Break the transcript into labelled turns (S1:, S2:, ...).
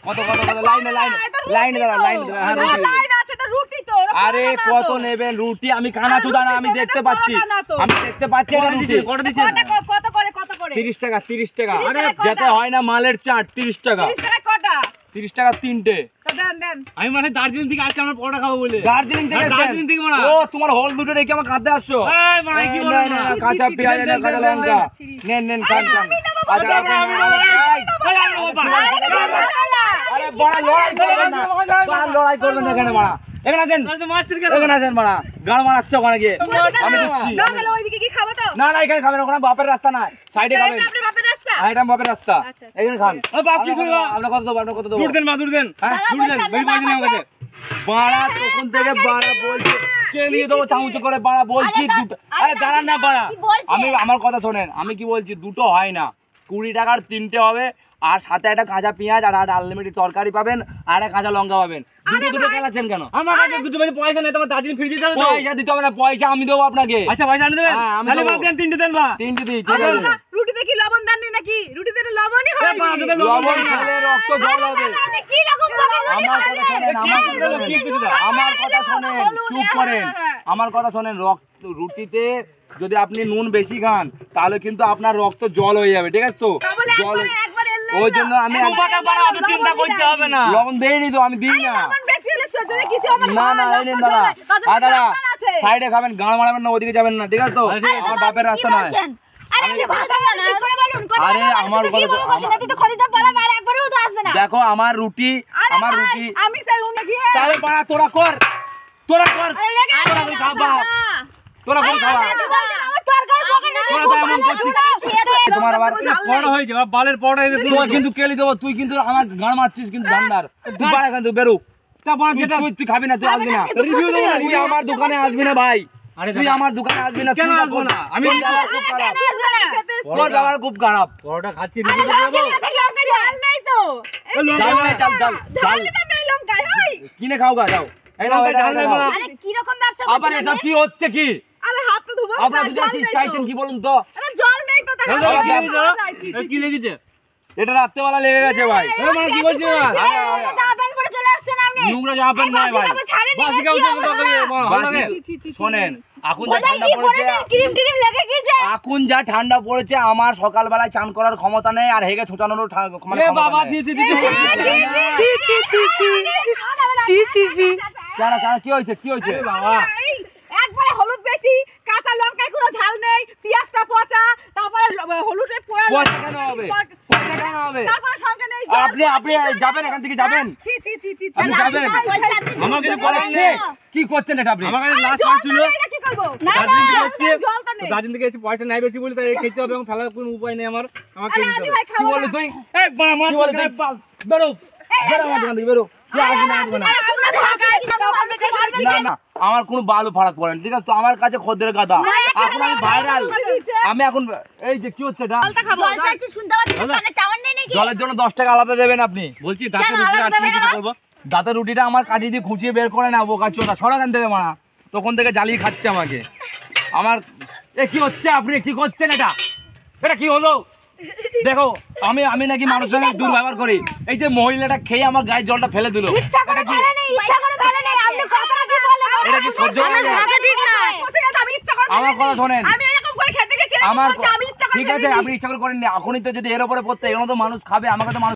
S1: কত কত কত লাইনে লাইনে লাইনে দাঁড়া লাইনে দাঁড়া। হ্যাঁ
S2: লাইন আছে তো রুটি তো।
S1: আরে কত নেবেন রুটি? আমি কানা চুদা না, আমি দেখতে পাচ্ছি, আমি দেখতে পাচ্ছি। এটা রুটি কত দিচ্ছেন?
S2: কত করে কত করে?
S1: 30 টাকা 30 টাকা। আরে যেতে হয় না মালের চাট 30 টাকা।
S2: 30 টাকা কটা?
S1: 30 টাকা তিনটে।
S2: তো দেন দেন।
S3: আমি মানে দার্জিলিং থেকে আসছি আমরা পরোটা খাবো বলে।
S1: দার্জিলিং থেকে এসেছেন?
S3: দার্জিলিং থেকে মারা।
S1: ও তোমার হল দুটো রেখে আমার কাঁদতে আসছো?
S3: এই মারা কি বলো না?
S1: কাঁচা পেঁয়াজ না কাঁচা লঙ্কা নেন নেন খান খান। আচ্ছা আমি আরে বড় লড়াই করবেন না, বড় লড়াই করবেন না এখানে মারা। এখানে আছেন, এখানে আছেন মারা। গান মারাচ্ছ ওখানে গিয়ে। আমি দিচ্ছি
S2: না তাহলে ওইদিকে কি খাবো তো?
S1: না না এখানে খাবেন, ওখানে বাপের রাস্তা না, সাইডে খাবেন।
S2: আপনার বাপের রাস্তা?
S1: হ্যাঁ এটা বাপের রাস্তা, এখানে খান।
S3: ও বাপ কি করবা?
S1: আপনি কত দেবো? আপনি কত দেবো?
S3: দূর দেন মা, দূর দেন, দূর দেন। মেরি বাজি না আমাকে।
S1: বাড়া তখন থেকে বাড়া বলছে কে নিয়ে দেবো চামচ করে বাড়া বলছি দুটো। আরে দাঁড়ান না বাড়া, আমি আমার কথা শোনেন, আমি কি বলছি দুটো হয় না, 20 টাকার 3টে হবে, আর সাথে একটা কাঁচা পেঁয়াজ আর একটা আনলিমিটেড তরকারি পাবেন, আর একটা কাঁচা লঙ্কা পাবেন। দুটো দুটো খেলাচ্ছেন কেন?
S3: আমার কাছে দুটো মানে পয়সা নেই, তোমার দার্জিলিং ফিরে যেতে হবে।
S1: পয়সা দিতে হবে না, পয়সা আমি দেবো আপনাকে।
S3: আচ্ছা পয়সা আনি দেবেন? তাহলে বাদ দেন 3টে দেন বা।
S1: 3টে দিই, ঠিক আছে।
S2: রুটিতে কি লবণ দেননি নাকি? রুটিতে তো লবণই হয়।
S1: লবণ খেলে রক্ত জল হবে।
S2: আপনি কি রকম
S1: আমার কথা শোনেন, আমার কথা শোনেন, চুপ করেন। আমার কথা শোনেন, রক্ত রুটিতে যদি আপনি নুন বেশি খান তাহলে কিন্তু আপনার রক্ত জল হয়ে যাবে, ঠিক আছে তো? জল ওই জন্য আমি
S3: চিন্তা করতে হবে না।
S1: লবণ দেইনি তো, আমি দিই না। না না এই নেন দাদা। আর দাদা সাইডে খাবেন, গান মারাবেন না, ওদিকে যাবেন না, ঠিক আছে তো? আমার বাপের রাস্তা নয়। আরে আমার দেখো আমার রুটি, আমার রুটি তাহলে পাড়া তোরা কর, তোরা কর, তোরা করে খাবা, তোরা করে খাবা। তোরা তো এমন করছিস, তোমার আবার
S3: বড় হয়ে যাবে বালের পড়া এসে
S1: তুই কিন্তু কেলি দেবো, তুই কিন্তু আমার গান মারছিস কিন্তু ধান্দার। তুই পাড়া কিন্তু বেরো, তুই খাবি না, তুই আসবি না, রিভিউ দেবো না, তুই আমার দোকানে আসবি না ভাই, তুই আমার দোকানে আসবি না।
S3: কেন আসবো না? আমি
S1: তোর ব্যবহার খুব খারাপ।
S3: পরোটা খাচ্ছি, রিভিউ দেবো।
S1: কিনে খাও গা, যাও। আবার এসব কি হচ্ছে? কি আপনারা কি চাইছেন কি বলুন তো?
S3: কি লেগেছে?
S1: এটা রাত্রেবেলা লেগে গেছে ভাই।
S3: কি বলছিস?
S1: নোংরা জামা প্যান্ট নয় ভাই,
S3: বাসি কাউ
S1: বাসি। শোনেন এখন যা ঠান্ডা পড়েছে, এখন যা ঠান্ডা পড়েছে, আমার সকালবেলায় চান করার ক্ষমতা নেই, আর হেগে ছোটানোর মানে
S3: বাবা
S1: কেন কি হয়েছে? কি হয়েছে বাবা?
S2: একবারে হলুদ বেশি, কাঁচা লঙ্কায় কোনো ঝাল নেই, পেঁয়াজটা পচা, তারপরে হলুদে পোড়া।
S1: পচা কেন হবে? পচা কেন হবে?
S2: তারপরে সঙ্গে নেই।
S1: আপনি যাবেন এখান থেকে, যাবেন?
S2: ছি ছি ছি ছি।
S1: আপনি যাবেন?
S3: আমার কিছু
S1: করাচ্ছে কি করছেন এটা আপনি?
S3: আমার কাছে লাস্ট মাস ছিল,
S2: কি করব?
S3: দার্জিলিং থেকে এসেছি,
S2: জলটা নেই।
S3: দার্জিলিং থেকে এসে পয়সা নাই বেশি বলে তাই খেতে হবে, এবং ফেলার কোনো উপায় নেই আমার। আমাকে
S2: আরে আমি ভাই
S1: কি
S2: খাবো
S1: বলে
S2: না।
S1: তুই?
S3: এই বাবা মার
S1: কি বলে তুই? বেরো, বেরো আমার দোকান থেকে, বেরো। না না আমার কোনো বালু ফারাক পড়েন, ঠিক আছে তো? আমার কাছে খদ্দের গাদা, এখন আমি ভাইরাল, আমি এখন এই যে কি হচ্ছে এটা? জলের জন্য 10 টাকা আলাদা দেবেন আপনি।
S3: বলছি দাঁতের রুটি আটকে কি করব?
S1: দাঁতের রুটিটা আমার কাটি দিয়ে খুঁচিয়ে বের করে না, বোকা চোদা, সরা কেন থেকে মারা, তখন থেকে জ্বালিয়ে খাচ্ছে আমাকে। আমার এ কি হচ্ছে? আপনি কি করছেন? এটা কি হলো? দেখো আমি নাকি মানুষের সঙ্গে দুর্ব্যবহার করি, এই যে মহিলাটা খেয়ে আমার গায়ে জলটা ফেলে দিল, এটা কি সহ্য করা যায়? আমার কথা শোনেন, আমার ঠিক আছে আপনি ইচ্ছা করে করেননি, এখনই তো যদি এর উপরে পড়তে, এগুলো তো মানুষ খাবে, আমাকে তো মানুষ